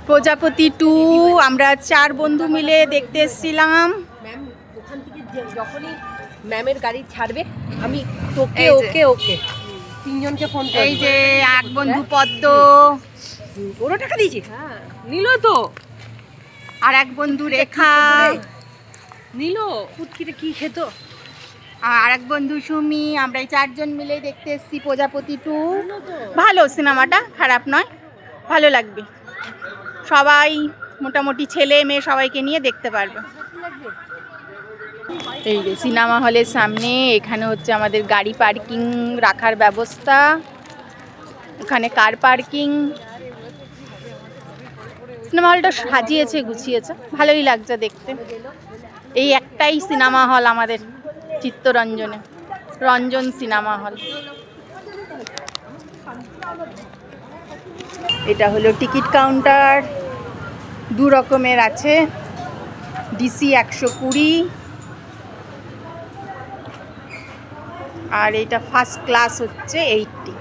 প্রজাপতি 2 আমরা 4 বন্ধু মিলে দেখতে এসেছিলাম। ম্যাম ওখান থেকে যখনই ম্যামের গাড়ি ছাড়বে আমি তোকে এই যে। ওকে ওকে তিনজনকে ফোন করব। এই যে এক বন্ধু পদ্ম, ওরও টাকা দিয়েছি। হ্যাঁ নিল তো। আর এক বন্ধু রেখা, নিল কুটকিতে কি খেত। আর এক বন্ধু সুমি। আমরা এই 4 জন মিলে দেখতে এসেছি প্রজাপতি 2। ভালো সিনেমাটা, খারাপ নয়, ভালো লাগবে। সবাই মোটামুটি ছেলে মেয়ে সবাইকে নিয়ে দেখতে পারবে। এই যে সিনেমা হলের সামনে, এখানে হচ্ছে আমাদের গাড়ি পার্কিং রাখার ব্যবস্থা, ওখানে কার পার্কিং। সিনেমা হলটা সাজিয়েছে গুছিয়েছে, ভালোই লাগছে দেখতে। এই একটাই সিনেমা হল আমাদের চিত্তরঞ্জনে, রঞ্জন সিনেমা হল। এটা হলো টিকিট কাউন্টার, 2 রকমের আছে, ডিসি 120 আর এটা ফার্স্ট ক্লাস হচ্ছে 80।